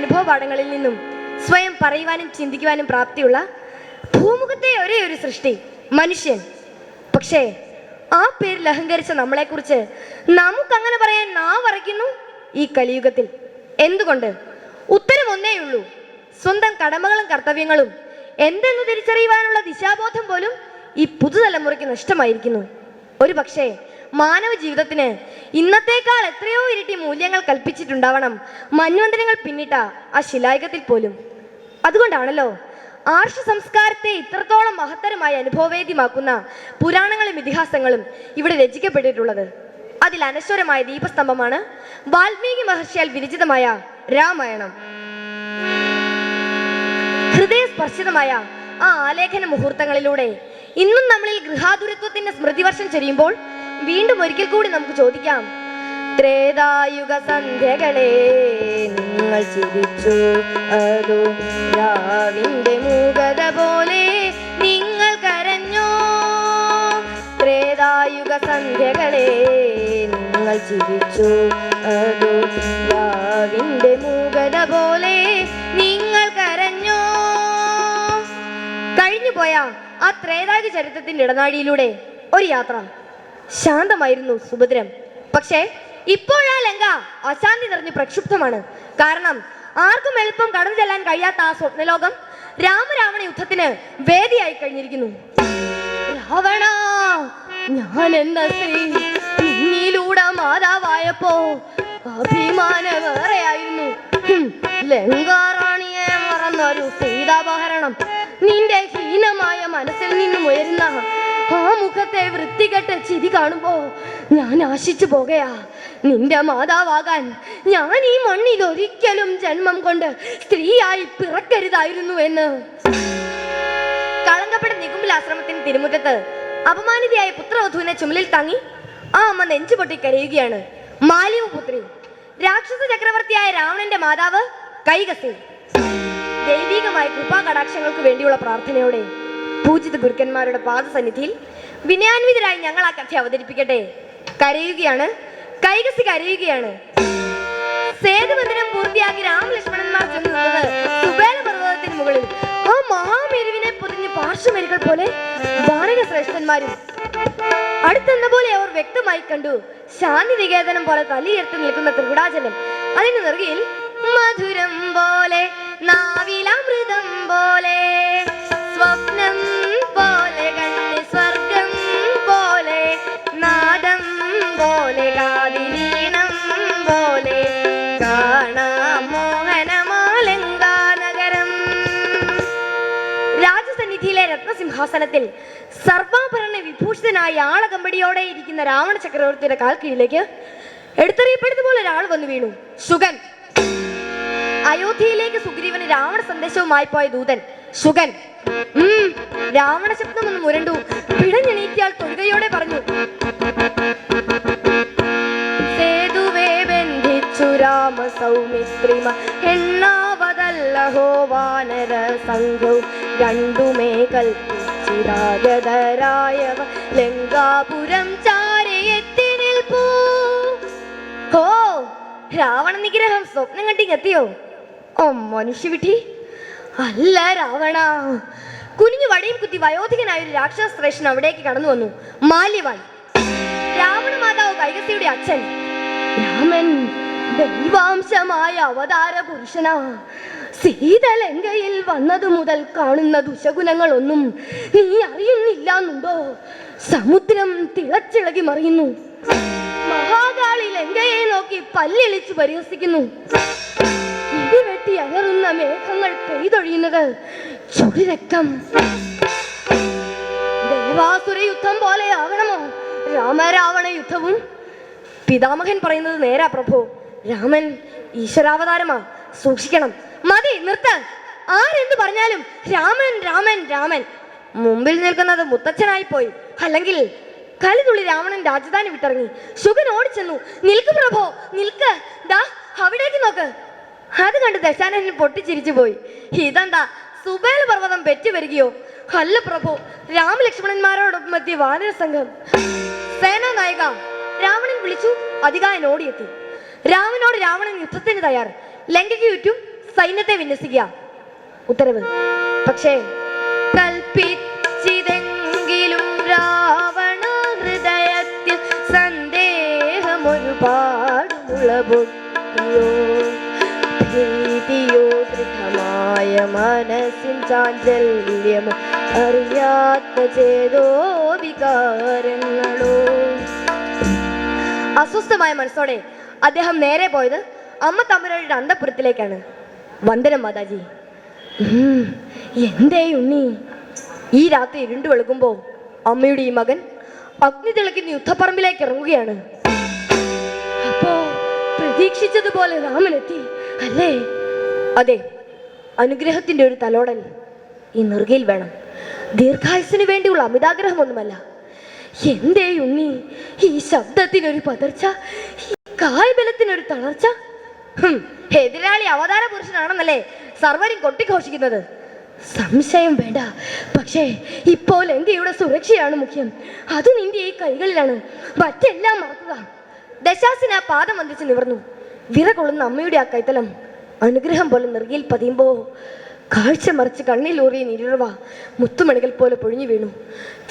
അനുഭവ പാഠങ്ങളിൽ നിന്നും സ്വയം പറയുവാനും ചിന്തിക്കുവാനും പ്രാപ്തിയുള്ള ഭൂമുഖത്തെ ഒരേ ഒരു സൃഷ്ടി മനുഷ്യൻ. പക്ഷേ ആ പേരിൽ അഹങ്കരിച്ച നമ്മളെക്കുറിച്ച് നമുക്കങ്ങനെ പറയാൻ നാവറയ്ക്കുന്നു ഈ കലിയുഗത്തിൽ. എന്തുകൊണ്ട്? ഉത്തരം ഒന്നേയുള്ളൂ. സ്വന്തം കടമകളും കർത്തവ്യങ്ങളും എന്തെന്ന് തിരിച്ചറിയുവാനുള്ള ദിശാബോധം പോലും ഈ പുതുതലമുറയ്ക്ക് നഷ്ടമായിരിക്കുന്നു. ഒരു പക്ഷേ മാനവ ജീവിതത്തിന് ഇന്നത്തേക്കാൾ എത്രയോ ഇരട്ടി മൂല്യങ്ങൾ കൽപ്പിച്ചിട്ടുണ്ടാവണം മന്വന്തരങ്ങൾ പിന്നിട്ട ആ ശിലായുഗത്തിൽ പോലും. അതുകൊണ്ടാണല്ലോ ആർഷ സംസ്കാരത്തെ ഇത്രത്തോളം മഹത്തരമായി അനുഭവവേദ്യമാക്കുന്ന പുരാണങ്ങളും ഇതിഹാസങ്ങളും ഇവിടെ രചിക്കപ്പെട്ടിട്ടുള്ളത്. അതിൽ അനശ്വരമായ ദീപസ്തംഭമാണ് വാൽമീകി മഹർഷിയാൽ വിരചിതമായ രാമായണം. ഹൃദയസ്പർശിതമായ ആ ആലേഖന മുഹൂർത്തങ്ങളിലൂടെ ഇന്നും നമ്മളിൽ ഗൃഹാതുരത്വത്തിന്റെ സ്മൃതിവർഷം ചൊരിയുമ്പോൾ വീണ്ടും ഒരിക്കൽ കൂടി നമുക്ക് ചോദിക്കാം, ത്രേതായുഗ സന്ധ്യകളെ നിങ്ങൾ ചിരിച്ചു, അതോ രാവിന്റെ മൂകത പോലെ നിങ്ങൾ കരഞ്ഞോ? ത്രേതായുഗ സന്ധ്യകളെ നിങ്ങൾ ചിരിച്ചു, അതോ രാവിന്റെ മൂകത പോലെ നിങ്ങൾ കരഞ്ഞോ? കഴിഞ്ഞുപോയ ആ ത്രേതായുഗ ചരിത്രത്തിന്റെ ഇടനാഴിയിലൂടെ ഒരു യാത്ര. ശാന്തമായിരുന്നു, സുഭദ്രം. പക്ഷേ ഇപ്പോഴാ ലങ്ക അശാന്തി നിറഞ്ഞ് പ്രക്ഷുബ്ധമാണ്. കാരണം ആർക്കും എളുപ്പം കടന്നു ചെല്ലാൻ കഴിയാത്ത ആ സ്വപ്നലോകം രാമരാവണ യുദ്ധത്തിന് വേദിയായി കഴിഞ്ഞിരിക്കുന്നു. രാവണ, ഞാൻ എന്ന സ്ത്രീ നിന്നിലൂടെ മാതാവായപ്പോ അഭിമാനം വേറെയായിരുന്നു. ലങ്കാറാണിയെ മറന്നൊരു സീതാപഹരണം നിന്റെ ഹീനമായ മനസ്സിൽ നിന്നും ഉയരുന്ന ആ മുഖത്തെ വൃത്തികെട്ട ചിരി കാണുമ്പോ ഞാൻ ആശിച്ചു പോകയാ. നിന്റെ മാതാവാകാൻ ഞാൻ ഈ മണ്ണിൽ ഒരിക്കലും ജന്മം കൊണ്ട് സ്ത്രീയായി പിറക്കരുതായിരുന്നു എന്ന്. കളങ്കപ്പെട്ട നികുംബിൽ ആശ്രമത്തിന് തിരുമുറ്റത്ത് അപമാനിതയായ പുത്രവധുവിനെ ചുമലിൽ താങ്ങി ആ അമ്മ നെഞ്ചുപൊട്ടി കരയുകയാണ്. മാലിവപുത്രി, രാക്ഷസ ചക്രവർത്തിയായ രാവണന്റെ മാതാവ് കൈകസി. ദൈവികമായ കൃപാകടാക്ഷങ്ങൾക്ക് വേണ്ടിയുള്ള പ്രാർത്ഥനയോടെ പൂജിത ഗുരുക്കന്മാരുടെ പാദസന്നിധിയിൽ വിനയാൻവിതരായി ഞങ്ങൾ ആ കഥ അവതരിപ്പിക്കട്ടെ. കരയുകയാണ് കൈകസി, കരയുകയാണ്. സേതുബന്ധനം പൂർത്തിയാക്കി രാമലക്ഷ്മണന്മാർ ചെന്ന് നിന്നത് സുബേല പർവ്വതത്തിന് മുകളിൽ. ആ മഹാമേരുവിനെ പൊതിഞ്ഞ് പാർശ്വമേരുകൾ പോലെ വാനര ശ്രേഷ്ഠന്മാരും അടുത്തെന്ന പോലെ അവർ വ്യക്തമായി കണ്ടു. ശാന്തി നികേതനം പോലെ തലയുയർത്തി നിൽക്കുന്ന ത്രികുടാചലം. അതിന് നെറുകയിൽ മധുരം പോലെ നാവിലാമൃതം പോലെ സ്വപ്നം പോലെ കണ്ണ് സ്വർഗം പോലെ നാദം പോലെ കാതിലീണം പോലെ കാണാം മോഹനമാലങ്കാനഗരം. രാജസന്നിധിയിലെ രത്നസിംഹാസനത്തിൽ സർവാഭരണ വിഭൂഷിതനായ ആളകമ്പടിയോടെ ഇരിക്കുന്ന രാവണ ചക്രവർത്തിയുടെ കാൽ കീഴിലേക്ക് എടുത്തെറിയപ്പെടുന്നതുപോലെ ഒരാൾ വന്നു വീണു. ശുഗൻ. അയോധ്യയിലേക്ക് സുഗ്രീവന് രാവണ സന്ദേശവുമായി പോയ ദൂതൻ ശുഗൻ. രാവണ ശബ്ദം ഒന്ന് മുരണ്ടു. പിടഞ്ഞെണീറ്റിയാൽ തൊഴുകയോടെ പറഞ്ഞു, സേതുവേ ബന്ധിച്ചു രാമ സൗമിത്രിമ എണ്ണാവതല്ലഹോ വാനര സംഘവും രണ്ടുമേ കൽപ്പിച്ചിരാഗതരായവ ലങ്കാപുരം ചാരയെത്തി നിൽപ്പൂ. ഹോ, രാവണ നിഗ്രഹം സ്വപ്നം കണ്ടിങ്ങെത്തിയോ? ഓ മനുഷ്യവിട്ടി, അല്ല രാവണ. കുനിഞ്ഞു വടിയും കുത്തി വയോധികനായ ഒരു രാക്ഷസ ശ്രേഷ്ഠൻ അവിടേക്ക് കടന്നു വന്നു. മാല്യവാൻ, രാവണ മാതാവ് കൈകസിയുടെ അച്ഛൻ. രാമൻ ദൈവാംശമായ അവതാര പുരുഷനാ. സീതലങ്കയിൽ വന്നതു മുതൽ കാണുന്ന ദുശഗുണങ്ങളൊന്നും നീ അറിയുന്നില്ലെന്നുണ്ടോ? സമുദ്രം തിളച്ചിളകി മറിയുന്നു. മഹാകാളി ലങ്കയെ നോക്കി പല്ലിളിച്ചു പരിഹസിക്കുന്നു. ഇടിവെട്ടി അലറുന്ന മേഘങ്ങൾ പെയ്തൊഴിയുന്നത് ചുടിരക്തം. ദേവാസുര യുദ്ധം പോലെ ആകണമോ രാമരാവണ യുദ്ധവും? പിതാമഹൻ പറയുന്നത് നേരാ പ്രഭു. രാമൻ ഈശ്വരാവതാരമാ, സൂക്ഷിക്കണം. മതി, നിർത്ത്. ആരെന്ത് പറഞ്ഞാലും രാമൻ രാമൻ രാമൻ. മുമ്പിൽ നിൽക്കുന്നത് മുത്തച്ഛനായി പോയി. അല്ലെങ്കിൽ കലിതുള്ളി രാവണൻ രാജധാനി വിട്ടിറങ്ങി. ശുഗൻ ഓടിച്ചെന്നു. നിൽക്ക് പ്രഭോ, നിൽക്ക്. ദാ അവിടേക്ക് നോക്ക്. അത് കണ്ട് ദശാനൻ പൊട്ടിച്ചിരിച്ചു പോയി. ഇതെന്താ സുബേല പർവ്വതം പെറ്റുവരികയോ? അല്ല പ്രഭു, രാമലക്ഷ്മണന്മാരോടൊപ്പം എത്തിയ വാനര സംഘം. സേനാ നായക, രാവണൻ വിളിച്ചു. അധികായൻ ഓടിയെത്തി. രാമനോട് രാവണൻ യുദ്ധത്തിന് തയ്യാർ. ലങ്കയ്ക്ക് ചുറ്റും സൈന്യത്തെ വിന്യസിക്കുക. ഉത്തരവ്. പക്ഷേ കൽപ്പിച്ചിതെങ്കിലും രാവണ ഹൃദയത്തിൽ സന്ദേഹം ഒരുപാട് മുളപൊട്ടിയോ. ഭീതിയോ ദൃഢമായ മനസ്സിൻ ചാഞ്ചല്യമോ അറിയാത്ത ചേതോ വികാരങ്ങളോ. അസ്വസ്ഥമായ മനസ്സോടെ അദ്ദേഹം നേരെ പോയത് അമ്മ തമ്പുരാട്ടിയുടെ അന്തഃപുരത്തിലേക്കാണ്. വന്ദനം മാതാജി. എന്തേ ഉണ്ണി, ഈ രാത്രി ഇരുണ്ടു വെളുക്കുമ്പോ അമ്മയുടെ ഈ മകൻ അഗ്നി തിളക്കുന്ന യുദ്ധപ്പറമ്പിലേക്ക് ഇറങ്ങുകയാണ്. അപ്പോ പ്രതീക്ഷിച്ചതുപോലെ രാമനെത്തി അല്ലേ? അതെ, അനുഗ്രഹത്തിന്റെ ഒരു തലോടൽ ഈ നെറുകയിൽ വേണം. ദീർഘായുസിന് വേണ്ടിയുള്ള അമിതാഗ്രഹമൊന്നുമല്ല. എന്തേ ഉണ്ണി, ഈ ശബ്ദത്തിനൊരു പതർച്ച, ഈ കാൽബലത്തിനൊരു തളർച്ച. എതിരാളി അവതാര പുരുഷനാണെന്നല്ലേ സർവരും കൊട്ടിഘോഷിക്കുന്നത്. സംശയം വേണ്ട. പക്ഷേ ഇപ്പോൾ ലങ്കയുടെ സുരക്ഷയാണ് മുഖ്യം. അത് നിന്റെ ഈ കൈകളിലാണ്. മറ്റെല്ലാം മറക്കുക. ദശാസിന് ആ പാദം വന്ദിച്ച് നിവർന്നു. വിറകൊള്ളുന്ന അമ്മയുടെ ആ കൈത്തലം അനുഗ്രഹം പോലെ നെറുകയിൽ പതിയുമ്പോ കാഴ്ച മറിച്ച് കണ്ണിലൂറിയ നിരുറവ മുത്തുമണികൾ പോലെ പൊഴിഞ്ഞു വീണു.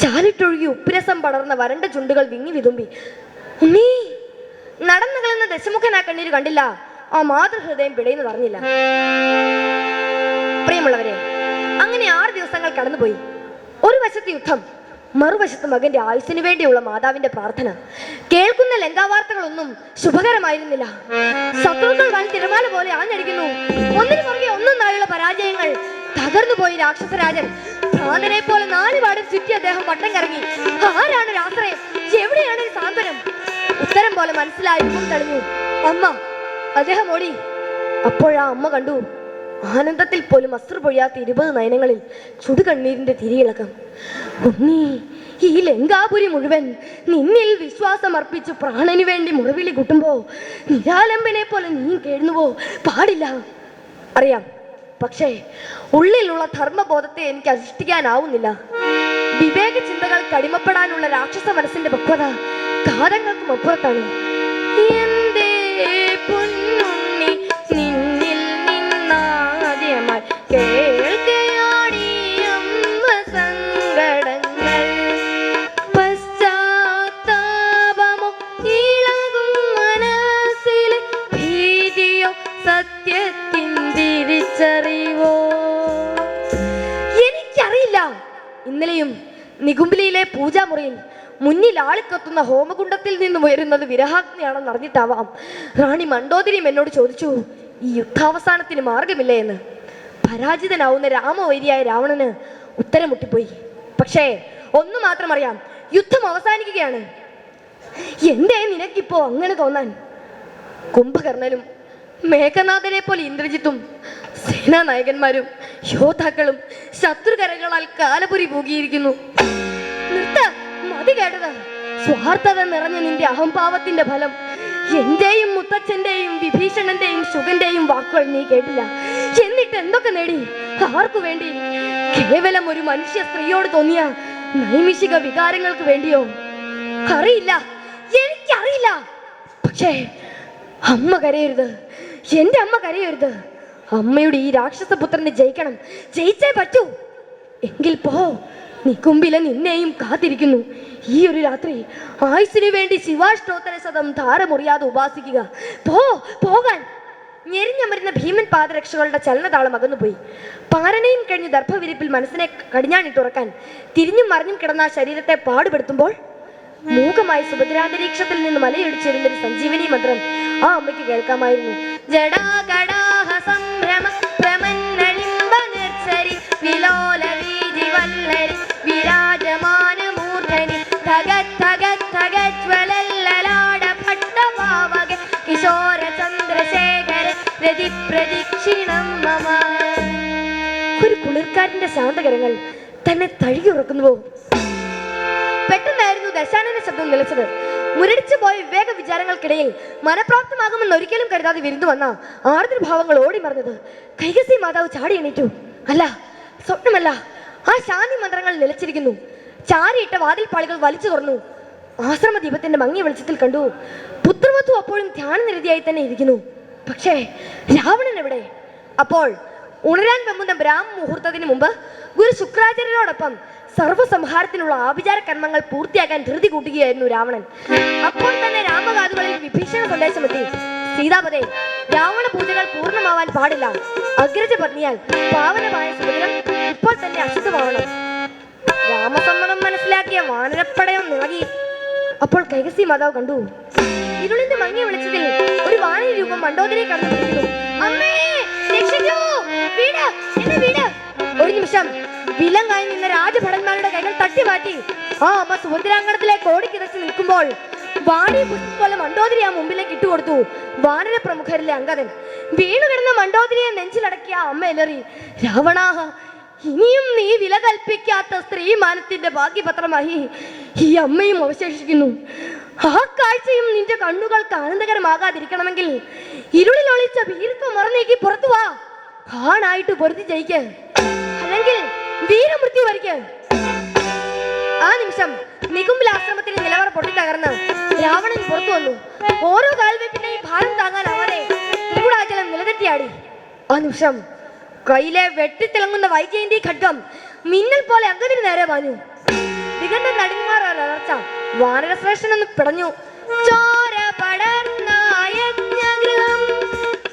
ചാലിട്ടൊഴുകി ഉപ്പുരസം പടർന്ന വരണ്ട ചുണ്ടുകൾ വിങ്ങി വിതുമ്പി. ഉണ്ണീ, നടന്നു കളയുന്ന ദശമുഖൻ ആ കണ്ണീര് കണ്ടില്ല. ആ മാതൃഹൃദയം പിടയുന്നത് അറിഞ്ഞില്ല. പ്രിയമുള്ളവരെ, അങ്ങനെ 6 ദിവസങ്ങൾ കടന്നുപോയി. ഒരു വശത്ത് യുദ്ധം, മറുവശത്ത് മകന്റെ ആയുസ്സിനു വേണ്ടിയുള്ള മാതാവിന്റെ പ്രാർത്ഥന. കേൾക്കുന്ന ലങ്കാവാർത്തകളൊന്നും ശുഭകരമായിരുന്നില്ല. ശത്രുക്കൾ വൻ തിരമാല പോലെ ആഞ്ഞടിക്കുന്നു. ഒന്നിനു പുറകെ ഒന്നൊന്നായുള്ള പരാജയങ്ങൾ. തകർന്നുപോയി രാക്ഷസരാജൻ. ഭ്രാന്തനെ പോലെ 4 പാടും ചുറ്റി അദ്ദേഹം വട്ടം കറങ്ങി. ആരാണ് ഒരു ആശ്രയം? എവിടെയാണ് ഒരു സാന്ത്വനം? ഉത്തരം പോലെ മനസ്സിലായി മുഖം തെളിഞ്ഞു. അമ്മ. അദ്ദേഹം ഓടി. അപ്പോഴാ അമ്മ കണ്ടു. ആനന്ദത്തിൽ പോലും അശ്രു പൊഴിയാത്ത 20 നയനങ്ങളിൽ ചുടുകണ്ണീരിന്റെ തിരിയിളക്കം. ഉണ്ണി, ഈ ലങ്കാപുരി മുഴുവൻ നിന്നിൽ വിശ്വാസം അർപ്പിച്ചു പ്രാണന് വേണ്ടി മുറിവിളി കൂട്ടുമ്പോ നിരാലംബനെ പോലെ നീ കേഴുന്നുവോ? പാടില്ല. അറിയാം. പക്ഷേ ഉള്ളിലുള്ള ധർമ്മബോധത്തെ എനിക്ക് അധിഷ്ഠിക്കാനാവുന്നില്ല. വിവേക ചിന്തകൾക്ക് അടിമപ്പെടാനുള്ള രാക്ഷസ മനസ്സിന്റെ പക്വത കാലങ്ങൾക്കും അപ്പുറത്താണ്. എന്തേ പൊന്നുണ്ണി നിന്നിൽ നിന്നാദ്യമായി കേൾക്കയാടിയമ്മ സങ്കടങ്ങൾ. പശ്ചാത്താപമോ ഇളകും മനസ്സിലെ ഭീതിയോ സത്യത്തിൻ തിരിച്ചറിവോ? എനിക്കറിയില്ല. ഇന്നലെയും നികുംബിലിയിലെ പൂജാമുറിയിൽ മുന്നിൽ ആളിക്കത്തുന്ന ഹോമകുണ്ടത്തിൽ നിന്നും ഉയരുന്നത് വിരഹാഗ്നിയാണെന്ന് അറിഞ്ഞിട്ടാവാം റാണി മണ്ഡോദരിയും എന്നോട് ചോദിച്ചു, ഈ യുദ്ധാവസാനത്തിന് മാർഗമില്ലേ എന്ന്. പരാജിതനാവുന്ന രാമവൈരിയായ രാവണന് ഉത്തരം മുട്ടിപ്പോയി. പക്ഷേ ഒന്നു മാത്രം അറിയാം, യുദ്ധം അവസാനിക്കുകയാണ്. എന്തേ നിനക്കിപ്പോ അങ്ങനെ തോന്നാൻ? കുംഭകർണനും മേഘനാഥനെ പോലെ ഇന്ദ്രജിത്തും സേനാനായകന്മാരും യോദ്ധാക്കളും ശത്രുകരകളാൽ കാലപുരി പൂകിയിരിക്കുന്നു. നിർത്ത, മതി കേട്ടത്. സ്വാർത്ഥത നിറഞ്ഞ നിന്റെ അഹംഭാവത്തിന്റെ ഫലം. എന്റെയും മുത്തച്ഛന്റെയും വിഭീഷണന്റെയും ശുഗന്റെയും വാക്കുകൾ നീ കേട്ടില്ല. എന്നിട്ട് എന്തൊക്കെ നേടി? ആർക്കു വേണ്ടി? കേവലം ഒരു മനുഷ്യ സ്ത്രീയോട് തോന്നിയ നൈമിഷിക വികാരങ്ങൾക്ക് വേണ്ടിയോ? അറിയില്ല, എനിക്കറിയില്ല. പക്ഷേ അമ്മ കരയരുത്, എന്റെ അമ്മ കരയരുത്. അമ്മയുടെ ഈ രാക്ഷസപുത്രനെ ജയിക്കണം. ജയിച്ചേ പറ്റൂ. എങ്കിൽ പോ. നികുംബിലെ നിന്നെയും കാത്തിരിക്കുന്നു. ഈ ഒരു രാത്രി ആയുസിനു വേണ്ടി ശിവാഷ്ടോത്തര ശതം ധാരമുറിയാതെ ഉപാസിക്കുക. പോകാൻ. ഞെരിഞ്ഞമരുന്ന ഭീമൻ പാദരക്ഷകളുടെ ചലനതാളം അകന്നുപോയി. പാരനയും കഴിഞ്ഞ് ദർഭവിരിപ്പിൽ മനസ്സിനെ കടിഞ്ഞാണിട്ടുറക്കാൻ തിരിഞ്ഞും മറിഞ്ഞും കിടന്ന ആ ശരീരത്തെ പാടുപെടുത്തുമ്പോൾ മൂകമായ സുഭദ്രാന്തരീക്ഷത്തിൽ നിന്ന് മലയിടിച്ചിരുന്നൊരു സഞ്ജീവനി മന്ത്രം ആ അമ്മയ്ക്ക് കേൾക്കാമായിരുന്നു. ജടാകടാഹ സംഭ്രമ പ്രമന്നലിംബ നിർച്ചരി വിലോല വീജി വല്ലരി വിരാജമാന മൂർധനി ധഗത് ധഗത് ധഗത് ജ്വലല്ലലാട ഭട്ടഭാവക കിശോര ചന്ദ്രശേഖര രതി പ്രദക്ഷിണം മമ. ഒരു കുളിർക്കാറ്റിന്റെ ശാന്തകരങ്ങൾ തന്നെ തഴുകിയുറക്കുന്നുവോ? പെട്ടെന്നായിരുന്നു ദശാനന ശബ്ദം നിലച്ചത്. മുരടിച്ചു പോയ വിവേക വിചാരങ്ങൾക്കിടയിൽ മനപ്രാപ്തമാകുമെന്ന് ഒരിക്കലും കരുതാതെ വിരുന്നു വന്ന ആർദ്രഭാവങ്ങൾ ഓടി മറഞ്ഞത്. കൈകസി മാതാവ് ചാടി എണീറ്റു. അല്ല, സ്വപ്നമല്ല. ആ ശാന്തി മന്ത്രങ്ങൾ നിലച്ചിരിക്കുന്നു. ചാരിയിട്ട വാതിൽപ്പാളികൾ വലിച്ചു തുറന്നു. ആശ്രമ ദീപത്തിന്റെ മങ്ങിയ വെളിച്ചത്തിൽ കണ്ടു പുത്രവധു അപ്പോഴും ധ്യാനനിരതിയായി തന്നെ ഇരിക്കുന്നു. പക്ഷേ രാവണൻ എവിടെ? അപ്പോൾ ഉണരാൻ വെമ്പുന്ന ബ്രാഹ്മ മുഹൂർത്തത്തിന് മുമ്പ് ഗുരു ശുക്രാചാര്യരോടൊപ്പം സർവ്വസംഹാരത്തിനുള്ള ആഭിചാര കർമ്മങ്ങൾ പൂർത്തിയാക്കാൻ ധൃതി കൂട്ടുകയായിരുന്നു രാവണൻ. അപ്പോൾ തന്നെ രാമകാതുകളിൽ വിഭീഷണ സന്ദേശമെത്തി. സീതാപതേ, രാവണ പൂജകൾ പൂർണ്ണമാവാൻ പാടില്ല. അഗ്രജ പത്നിയാൽ പാവനമായ സുഭദ്രം ഇപ്പോൾ തന്നെ അശുദ്ധമാവണം. രാമസമ്മതം മനസ്സിലാക്കിയ വാനരപ്പടയം നിളകി. അപ്പോൾ കൈകസി മാതാവ് കണ്ടു, ഇരുളിന്റെ മങ്ങിയ വെളിച്ചത്തിൽ ഒരു വാനര രൂപം മണ്ഡോദരിയെ കടന്നു. അമ്മേ രക്ഷിക്കൂ, വീട്, എന്നെ വീട്. ഒരു നിമിഷം വിലങ്ങായി നിന്ന രാജഭടന്മാരുടെ കൈകൾ തട്ടി മാറ്റി ആ അമ്മ സുഭദ്രാങ്കണത്തിലേക്ക് ഓടിക്കിതച്ച് നിൽക്കുമ്പോൾ വാണി പുഷ്പം പോലെ മണ്ഡോദരി ആ മുമ്പിലേക്ക് ഇട്ടുകൊടുത്തു. വാനര പ്രമുഖരിലെ അംഗതൻ വീണു കിടന്ന മണ്ഡോദരിയെ നെഞ്ചിലടക്കിയ അമ്മ എലറി, രാവണാഹ, ഇനിയും നീ വില കൽപ്പിക്കാത്ത സ്ത്രീമാനത്തിന്റെ ഭാഗ്യപത്രമായി ഈ അമ്മയും അവശേഷിക്കുന്നു. ആ കാഴ്ചയും നിന്റെ കണ്ണുകൾക്ക് ആനന്ദകരമാകാതിരിക്കണമെങ്കിൽ ഇരുളിൽ ഒളിച്ച വീരത്വം മറന്നേക്ക് പുറത്തു വാ. ആണായിട്ട് പൊരുതി ജയിക്ക്, അല്ലെങ്കിൽ വീരമൃത്യു വരിക്ക്. ആ നിമിഷം നികുംബിൽ ആശ്രമത്തിന്റെ നിലവറ പൊട്ടിത്തകർന്ന് രാവണൻ പുറത്തു വന്നു. ഓരോ കാൽവെപ്പിന്റെയും ഭാരം താങ്ങാനാവാതെ ത്രികുടാചലം നിലതെറ്റിയാടി. ആ നിമിഷം കയ്യിലെ വെട്ടിത്തിളങ്ങുന്ന വൈജയന്തി ഖഡ്ഗം മിന്നൽ പോലെ അംഗത്തിന് നേരെ പാഞ്ഞു. ദിഗന്ധ നടുങ്ങാർ ഒരർച്ച വാനരശ്രേഷ്ഠൻ ഒന്ന് പിടഞ്ഞു. ചോര പടർന്നയജ്ഞഗൃഹം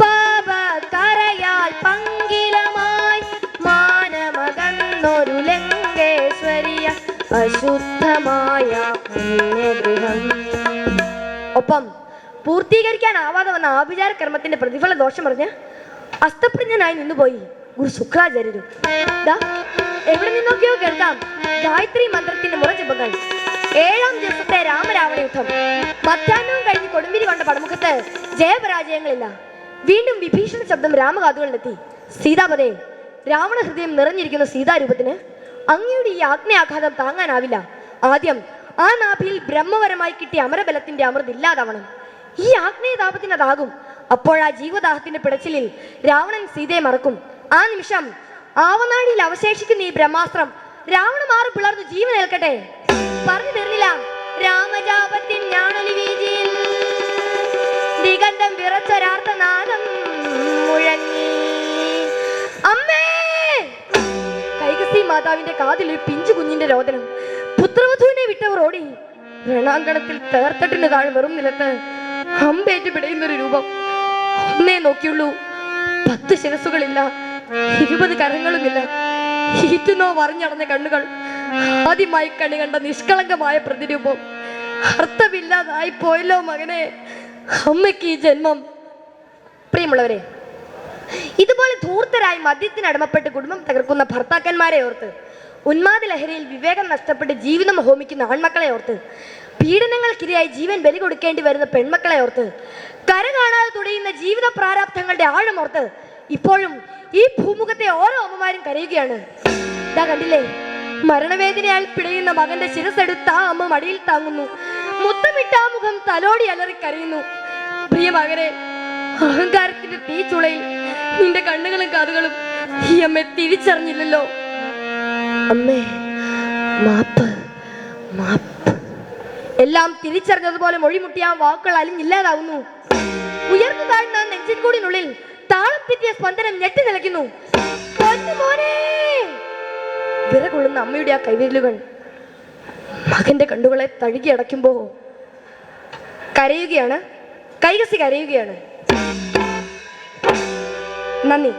പാപകരയാൽ പങ്കിലമായി മാനമകന്നൊരു ലങ്കേശ്വരിയ അശുദ്ധമായ പുണ്യഗൃഹം. ഒപ്പം പൂർത്തീകരിക്കാനാവാതെ വന്ന ആഭിചാര കർമ്മത്തിന്റെ പ്രതിഫല ദോഷമറിഞ്ഞ് അസ്തപ്രജ്ഞനായി നിന്നുപോയി ഗുരു ശുക്രാചാര്യരും. എവിടെ നിന്നൊക്കെയോ കേൾക്കാം ഗായത്രി മന്ത്രത്തിന്റെ മുറജപങ്ങൾ. 7-ാം ദിവസത്തെ രാമരാവണ യുദ്ധം. മധ്യാഹ്നവും കഴിഞ്ഞ് കൊടുമ്പിരി കൊണ്ട പടമുഖത്ത് ജയപരാജയങ്ങളില്ല. വീണ്ടും വിഭീഷണ ശബ്ദം രാമകാതുകളിലെത്തി. സീതാപതേ, രാവണ ഹൃദയം നിറഞ്ഞിരിക്കുന്ന സീതാരൂപത്തിന് അങ്ങയുടെ ഈ ആഗ്നേയാഘാതം താങ്ങാനാവില്ല. ആദ്യം ആ നാഭിയിൽ ബ്രഹ്മപരമായി കിട്ടിയ അമരബലത്തിന്റെ അമൃത് ഇല്ലാതാവണം. ഈ ആഗ്നേയതാപത്തിന് അതാകും. അപ്പോഴാ ജീവദാഹത്തിന്റെ പിടച്ചിലിൽ രാവണൻ സീതയെ മറക്കും. ആ നിമിഷം ആവനാഴിയിൽ അവശേഷിക്കുന്ന ഈ ബ്രഹ്മാസ്ത്രം രാവണ മാറി പിളർന്നു ജീവനേൽക്കട്ടെ. പറഞ്ഞു തീർന്നില്ല. രാമജാപത്തിൻ ഞാണൊലി വീതിയിൽ ദിഗന്ധം വിറച്ചൊരാർത്തനാദം മുഴങ്ങി. അമ്മേ! കൈകസി മാതാവിന്റെ കാതിൽ ഒരു പിഞ്ചു കുഞ്ഞിന്റെ രോദനം. പുത്രവധുവിനെ വിട്ടവർ ഓടി. രണാങ്കണത്തിൽ തേർത്തട്ടിന് താഴെ വെറും നിലത്ത് അമ്പേറ്റ് പിടയുന്നൊരു രൂപം. ഒന്നേ നോക്കിയുള്ളൂ. 10 ശിരസുകളില്ല, 20 കരങ്ങളുമില്ല. ഈറ്റുന്നോ വറിഞ്ഞടഞ്ഞ കണ്ണുകൾ. ആദ്യമായി കണി കണ്ട നിഷ്കളങ്കമായ പ്രതിരൂപം. അർത്ഥമില്ലാതായി പോയല്ലോ മകനെ, അമ്മയ്ക്ക് ഈ ജന്മം. പ്രിയമുള്ളവരെ, ഇതുപോലെ ധൂർത്തരായി മദ്യത്തിന് അടിമപ്പെട്ട് കുടുംബം തകർക്കുന്ന ഭർത്താക്കന്മാരെ ഓർത്ത്, ഉന്മാദ ലഹരിയിൽ വിവേകം നഷ്ടപ്പെട്ട് ജീവിതം ഹോമിക്കുന്ന ആൺമക്കളെ ഓർത്ത്, പീഡനങ്ങൾക്കിരയായി ജീവൻ ബലി കൊടുക്കേണ്ടി വരുന്ന പെൺമക്കളെ ഓർത്ത്, കര കാണാതെ തുടിയുന്ന ജീവിത പ്രാരാബ്ധങ്ങളുടെ ആഴമോർത്ത് ഇപ്പോഴും ഈ ഭൂമുഖത്തെ ഓരോ അമ്മമാരും കരയുകയാണ്. ഇതാ കണ്ടില്ലേ, മരണവേദനയാൽ പിടയുന്ന മകന്റെ ശിരസെടുത്ത ആ അമ്മ മടിയിൽ താങ്ങുന്നു. മുത്തമിട്ട ആ മുഖം തലോടി അലറി കരയുന്നു. പ്രിയ മകനെ, അഹങ്കാരത്തിന്റെ തീച്ചുളയിൽ നിന്റെ കണ്ണുകളും കാതുകളും ഈ അമ്മയെ തിരിച്ചറിഞ്ഞില്ലല്ലോ. അമ്മേ, മാപ്പ്, മാപ്പ്. എല്ലാം തിരിച്ചറിഞ്ഞതുപോലെ മൊഴിമുട്ടിയ ആ വാക്കുകൾ അലിഞ്ഞില്ലാതാവുന്നു. ഉയർന്നു താഴ്ന്ന നെഞ്ചിൻ കൂടിനുള്ളിൽ താളം തെറ്റിയ സ്പന്ദനം ഞെട്ടി നിലയ്ക്കുന്നു. വിറകൊള്ളുന്ന അമ്മയുടെ ആ കൈവിരലുകൾ മകന്റെ കണ്ണുകളെ തഴുകി അടയ്ക്കുമ്പോ കരയുകയാണ്. കൈകസി കരയുകയാണ്. നന്ദി.